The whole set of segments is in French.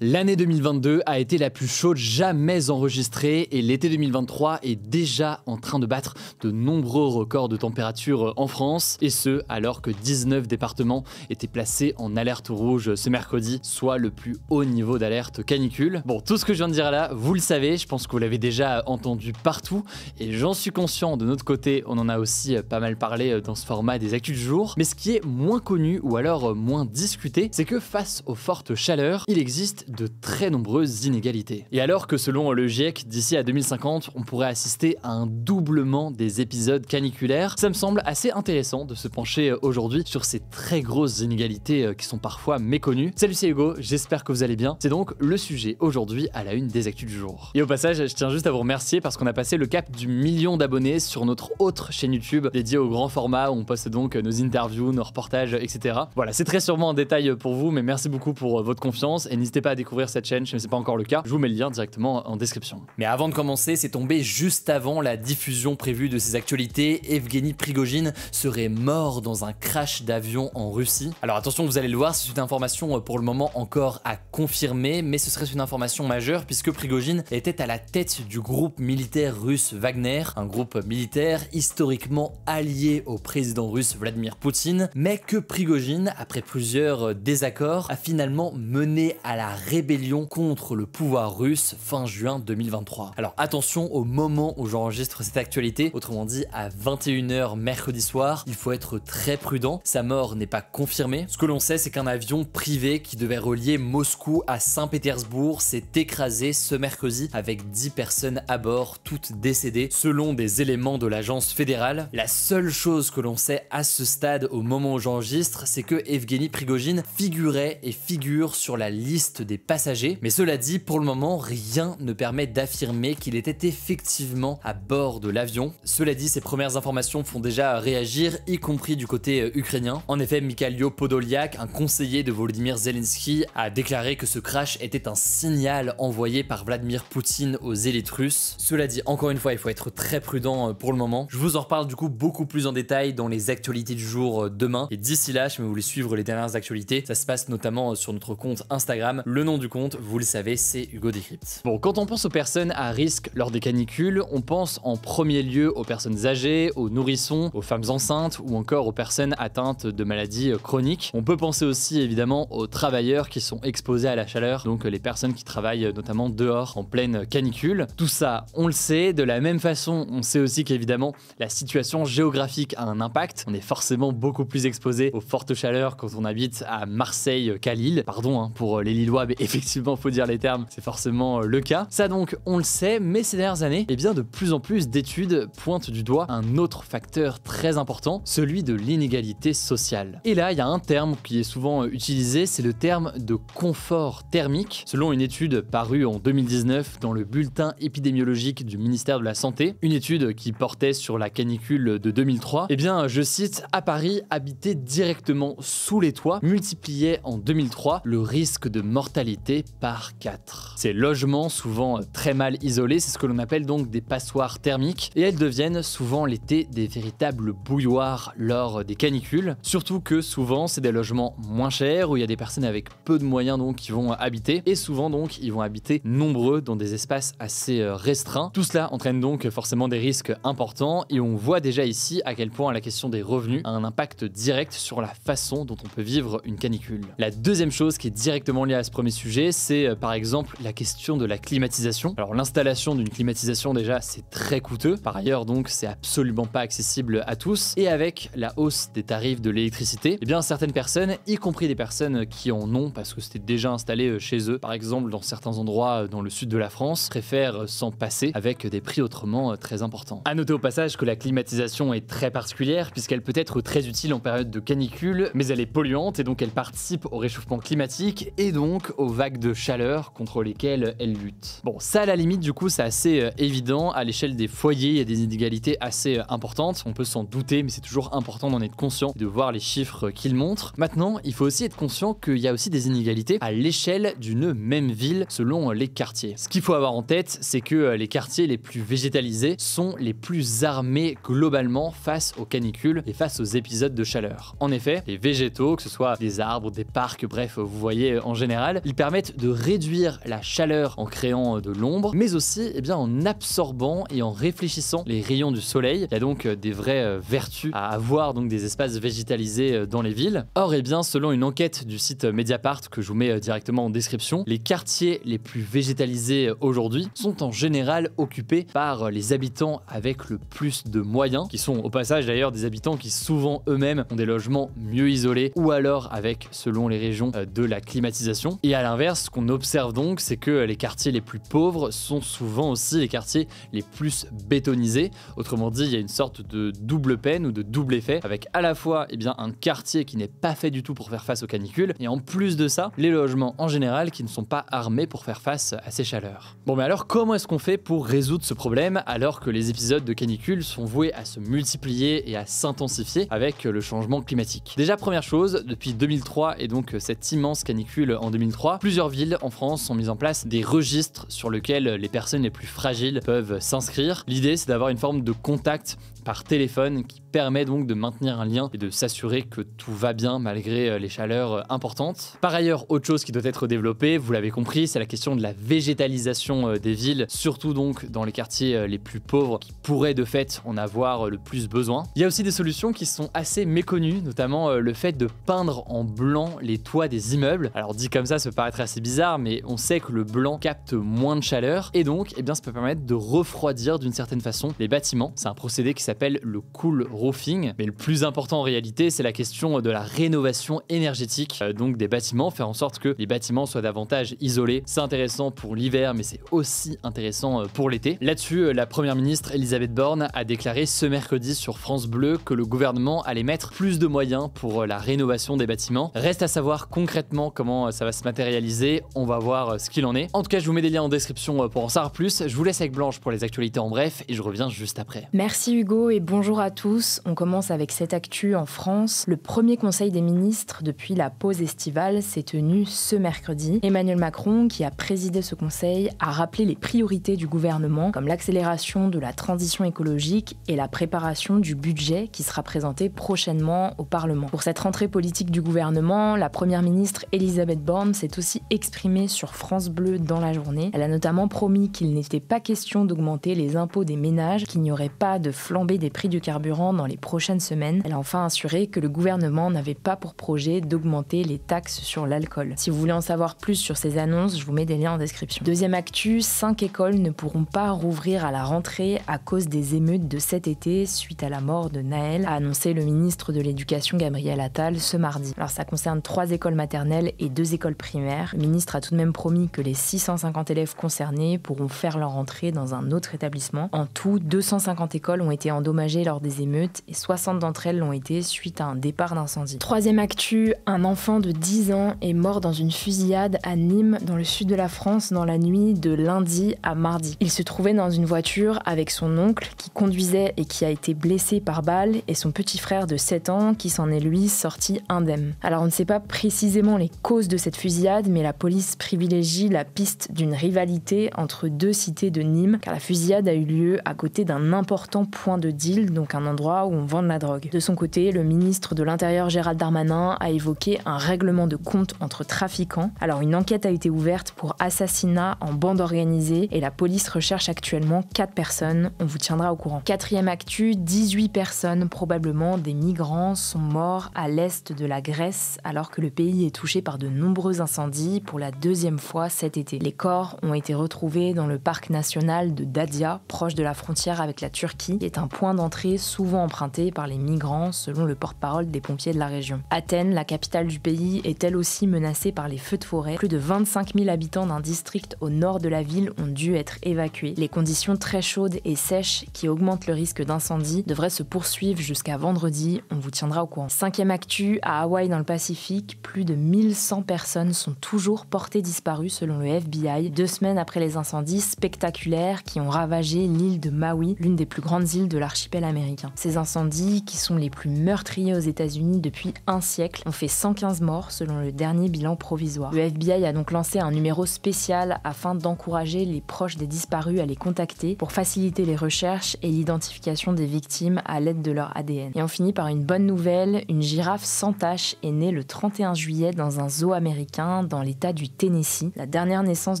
L'année 2022 a été la plus chaude jamais enregistrée et l'été 2023 est déjà en train de battre de nombreux records de température en France, et ce alors que 19 départements étaient placés en alerte rouge ce mercredi, soit le plus haut niveau d'alerte canicule. Bon, tout ce que je viens de dire là, vous le savez, je pense que vous l'avez déjà entendu partout et j'en suis conscient. De notre côté, on en a aussi pas mal parlé dans ce format des actus du jour, mais ce qui est moins connu ou alors moins discuté, c'est que face aux fortes chaleurs, il existe de très nombreuses inégalités. Et alors que selon le GIEC, d'ici à 2050, on pourrait assister à un doublement des épisodes caniculaires, ça me semble assez intéressant de se pencher aujourd'hui sur ces très grosses inégalités qui sont parfois méconnues. Salut, c'est Hugo, j'espère que vous allez bien. C'est donc le sujet aujourd'hui à la une des actus du jour. Et au passage, je tiens juste à vous remercier parce qu'on a passé le cap du 1 million d'abonnés sur notre autre chaîne YouTube dédiée au grand format où on poste donc nos interviews, nos reportages, etc. Voilà, c'est très sûrement en détail pour vous, mais merci beaucoup pour votre confiance et n'hésitez pas à découvrir cette chaîne si ce n'est pas encore le cas. Je vous mets le lien directement en description. Mais avant de commencer, c'est tombé juste avant la diffusion prévue de ces actualités. Evgeny Prigojine serait mort dans un crash d'avion en Russie. Alors attention, vous allez le voir, c'est une information pour le moment encore à confirmer, mais ce serait une information majeure puisque Prigojine était à la tête du groupe militaire russe Wagner, un groupe militaire historiquement allié au président russe Vladimir Poutine, mais que Prigojine, après plusieurs désaccords, a finalement mené à la rébellion contre le pouvoir russe fin juin 2023. Alors attention, au moment où j'enregistre cette actualité, autrement dit à 21 h mercredi soir, il faut être très prudent. Sa mort n'est pas confirmée. Ce que l'on sait, c'est qu'un avion privé qui devait relier Moscou à Saint-Pétersbourg s'est écrasé ce mercredi avec 10 personnes à bord, toutes décédées, selon des éléments de l'agence fédérale. La seule chose que l'on sait à ce stade au moment où j'enregistre, c'est que Evgeny Prigojine figurait et figure sur la liste des passagers, mais cela dit, pour le moment, rien ne permet d'affirmer qu'il était effectivement à bord de l'avion. Cela dit, ces premières informations font déjà réagir, y compris du côté ukrainien. En effet, Mikhailo Podolyak, un conseiller de Volodymyr Zelensky, a déclaré que ce crash était un signal envoyé par Vladimir Poutine aux élites russes. Cela dit, encore une fois, il faut être très prudent pour le moment. Je vous en reparle du coup beaucoup plus en détail dans les actualités du jour demain. Et d'ici là, si vous voulez suivre les dernières actualités, ça se passe notamment sur notre compte Instagram. Le nom du compte, vous le savez, c'est Hugo Décrypte. Bon, quand on pense aux personnes à risque lors des canicules, on pense en premier lieu aux personnes âgées, aux nourrissons, aux femmes enceintes ou encore aux personnes atteintes de maladies chroniques. On peut penser aussi évidemment aux travailleurs qui sont exposés à la chaleur, donc les personnes qui travaillent notamment dehors en pleine canicule. Tout ça, on le sait. De la même façon, on sait aussi qu'évidemment la situation géographique a un impact. On est forcément beaucoup plus exposé aux fortes chaleurs quand on habite à Marseille qu'à Lille. Pardon pour les Lillois, mais effectivement, faut dire les termes, c'est forcément le cas. Ça donc, on le sait, mais ces dernières années, eh bien de plus en plus d'études pointent du doigt un autre facteur très important, celui de l'inégalité sociale. Et là, il y a un terme qui est souvent utilisé, c'est le terme de confort thermique. Selon une étude parue en 2019 dans le bulletin épidémiologique du ministère de la Santé, une étude qui portait sur la canicule de 2003, eh bien, je cite, à Paris, habiter directement sous les toits multipliait en 2003 le risque de mortalité par 4. Ces logements, souvent très mal isolés, c'est ce que l'on appelle donc des passoires thermiques, et elles deviennent souvent l'été des véritables bouilloires lors des canicules, surtout que souvent c'est des logements moins chers où il y a des personnes avec peu de moyens donc qui vont habiter, et souvent donc ils vont habiter nombreux dans des espaces assez restreints. Tout cela entraîne donc forcément des risques importants, et on voit déjà ici à quel point la question des revenus a un impact direct sur la façon dont on peut vivre une canicule. La deuxième chose qui est directement liée à ce premier sujet, c'est par exemple la question de la climatisation. Alors l'installation d'une climatisation déjà c'est très coûteux, par ailleurs donc c'est absolument pas accessible à tous, et avec la hausse des tarifs de l'électricité, eh bien certaines personnes, y compris des personnes qui en ont parce que c'était déjà installé chez eux, par exemple dans certains endroits dans le sud de la France, préfèrent s'en passer avec des prix autrement très importants. À noter au passage que la climatisation est très particulière puisqu'elle peut être très utile en période de canicule, mais elle est polluante et donc elle participe au réchauffement climatique et donc aux vagues de chaleur contre lesquelles elle lutte. Bon, ça à la limite du coup c'est assez évident. À l'échelle des foyers, il y a des inégalités assez importantes, on peut s'en douter, mais c'est toujours important d'en être conscient et de voir les chiffres qu'ils montrent. Maintenant, il faut aussi être conscient qu'il y a aussi des inégalités à l'échelle d'une même ville selon les quartiers. Ce qu'il faut avoir en tête, c'est que les quartiers les plus végétalisés sont les plus armés globalement face aux canicules et face aux épisodes de chaleur. En effet, les végétaux, que ce soit des arbres, des parcs, bref, vous voyez en général, Ils permettent de réduire la chaleur en créant de l'ombre, mais aussi en absorbant et en réfléchissant les rayons du soleil. Il y a donc des vraies vertus à avoir donc des espaces végétalisés dans les villes. Or, selon une enquête du site Mediapart que je vous mets directement en description, les quartiers les plus végétalisés aujourd'hui sont en général occupés par les habitants avec le plus de moyens, qui sont au passage d'ailleurs des habitants qui souvent eux-mêmes ont des logements mieux isolés ou alors avec, selon les régions, de la climatisation. Et à l'inverse, ce qu'on observe donc, c'est que les quartiers les plus pauvres sont souvent aussi les quartiers les plus bétonisés. Autrement dit, il y a une sorte de double peine ou de double effet, avec à la fois un quartier qui n'est pas fait du tout pour faire face aux canicules, et en plus de ça, les logements en général qui ne sont pas armés pour faire face à ces chaleurs. Bon, mais alors comment est-ce qu'on fait pour résoudre ce problème alors que les épisodes de canicule sont voués à se multiplier et à s'intensifier avec le changement climatique? Déjà, première chose, depuis 2003 et donc cette immense canicule en 2003, plusieurs villes en France ont mis en place des registres sur lesquels les personnes les plus fragiles peuvent s'inscrire. L'idée, c'est d'avoir une forme de contact par téléphone qui permet donc de maintenir un lien et de s'assurer que tout va bien malgré les chaleurs importantes. Par ailleurs, autre chose qui doit être développée, vous l'avez compris, c'est la question de la végétalisation des villes, surtout donc dans les quartiers les plus pauvres qui pourraient de fait en avoir le plus besoin. Il y a aussi des solutions qui sont assez méconnues, notamment le fait de peindre en blanc les toits des immeubles. Alors dit comme ça peut paraître assez bizarre, mais on sait que le blanc capte moins de chaleur et donc ça peut permettre de refroidir d'une certaine façon les bâtiments. C'est un procédé qui s'appelle le cool roofing, mais le plus important en réalité, c'est la question de la rénovation énergétique donc des bâtiments, faire en sorte que les bâtiments soient davantage isolés. C'est intéressant pour l'hiver, mais c'est aussi intéressant pour l'été. Là-dessus, la première ministre Elisabeth Borne a déclaré ce mercredi sur France Bleu que le gouvernement allait mettre plus de moyens pour la rénovation des bâtiments. Reste à savoir concrètement comment ça va se matérialiser, on va voir ce qu'il en est. En tout cas, je vous mets des liens en description pour en savoir plus. Je vous laisse avec Blanche pour les actualités en bref et je reviens juste après. Merci Hugo et bonjour à tous. On commence avec cette actu en France. Le premier conseil des ministres depuis la pause estivale s'est tenu ce mercredi. Emmanuel Macron, qui a présidé ce conseil, a rappelé les priorités du gouvernement, comme l'accélération de la transition écologique et la préparation du budget qui sera présenté prochainement au Parlement. Pour cette rentrée politique du gouvernement, la première ministre Elisabeth Borne s'est aussi exprimée sur France Bleu dans la journée. Elle a notamment promis qu'il n'était pas question d'augmenter les impôts des ménages, qu'il n'y aurait pas de flambée des prix du carburant dans les prochaines semaines. Elle a enfin assuré que le gouvernement n'avait pas pour projet d'augmenter les taxes sur l'alcool. Si vous voulez en savoir plus sur ces annonces, je vous mets des liens en description. Deuxième actu, 5 écoles ne pourront pas rouvrir à la rentrée à cause des émeutes de cet été suite à la mort de Naël, a annoncé le ministre de l'Éducation Gabriel Attal ce mardi. Alors ça concerne 3 écoles maternelles et 2 écoles primaires. Le ministre a tout de même promis que les 650 élèves concernés pourront faire leur rentrée dans un autre établissement. En tout, 250 écoles ont été endommagées lors des émeutes et 60 d'entre elles l'ont été suite à un départ d'incendie. Troisième actu, un enfant de 10 ans est mort dans une fusillade à Nîmes, dans le sud de la France, dans la nuit de lundi à mardi. Il se trouvait dans une voiture avec son oncle qui conduisait et qui a été blessé par balle et son petit frère de 7 ans qui s'en est lui sorti indemne. Alors on ne sait pas précisément les causes de cette fusillade, mais la police privilégie la piste d'une rivalité entre 2 cités de Nîmes, car la fusillade a eu lieu à côté d'un important point de deal, donc un endroit où on vend de la drogue. De son côté, le ministre de l'Intérieur Gérald Darmanin a évoqué un règlement de compte entre trafiquants. Alors une enquête a été ouverte pour assassinat en bande organisée et la police recherche actuellement 4 personnes. On vous tiendra au courant. Quatrième actu, 18 personnes, probablement des migrants, sont morts à l'est de la Grèce alors que le pays est touché par de nombreux incendies pour la 2e fois cet été. Les corps ont été retrouvés dans le parc national de Dadia, proche de la frontière avec la Turquie, qui est un point d'entrée souvent emprunté par les migrants selon le porte-parole des pompiers de la région. Athènes, la capitale du pays, est elle aussi menacée par les feux de forêt. Plus de 25 000 habitants d'un district au nord de la ville ont dû être évacués. Les conditions très chaudes et sèches qui augmentent le risque d'incendie devraient se poursuivre jusqu'à vendredi. On vous tiendra au courant. Cinquième actu, à Hawaï dans le Pacifique, plus de 1100 personnes sont toujours portées disparues selon le FBI, 2 semaines après les incendies spectaculaires qui ont ravagé l'île de Maui, l'une des plus grandes îles de l'archipel américain. Ces incendies, qui sont les plus meurtriers aux États-Unis depuis un siècle, ont fait 115 morts selon le dernier bilan provisoire. Le FBI a donc lancé un numéro spécial afin d'encourager les proches des disparus à les contacter pour faciliter les recherches et l'identification des victimes à l'aide de leur ADN. Et on finit par une bonne nouvelle, une girafe sans tache est née le 31 juillet dans un zoo américain Américain dans l'état du Tennessee. La dernière naissance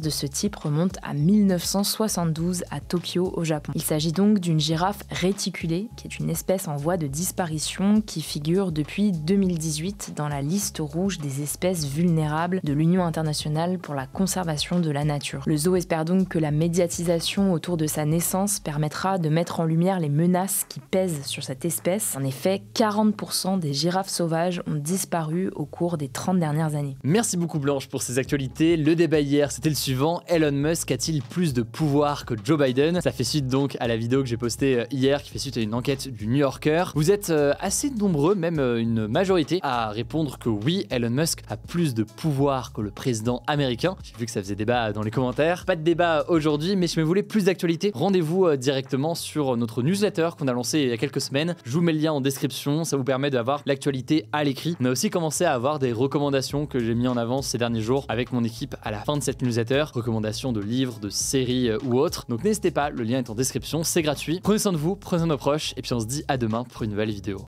de ce type remonte à 1972 à Tokyo au Japon. Il s'agit donc d'une girafe réticulée, qui est une espèce en voie de disparition qui figure depuis 2018 dans la liste rouge des espèces vulnérables de l'Union internationale pour la conservation de la nature. Le zoo espère donc que la médiatisation autour de sa naissance permettra de mettre en lumière les menaces qui pèsent sur cette espèce. En effet, 40% des girafes sauvages ont disparu au cours des 30 dernières années. Merci beaucoup Blanche pour ces actualités. Le débat hier, c'était le suivant. Elon Musk a-t-il plus de pouvoir que Joe Biden? Ça fait suite donc à la vidéo que j'ai postée hier, qui fait suite à une enquête du New Yorker. Vous êtes assez nombreux, même une majorité, à répondre que oui, Elon Musk a plus de pouvoir que le président américain. J'ai vu que ça faisait débat dans les commentaires. Pas de débat aujourd'hui, mais si vous voulez plus d'actualités, rendez-vous directement sur notre newsletter qu'on a lancé il y a quelques semaines. Je vous mets le lien en description, ça vous permet d'avoir l'actualité à l'écrit. On a aussi commencé à avoir des recommandations que j'ai mis en avant ces derniers jours avec mon équipe à la fin de cette newsletter. Recommandations de livres, de séries ou autres. Donc n'hésitez pas, le lien est en description, c'est gratuit. Prenez soin de vous, prenez soin de nos proches, et puis on se dit à demain pour une nouvelle vidéo.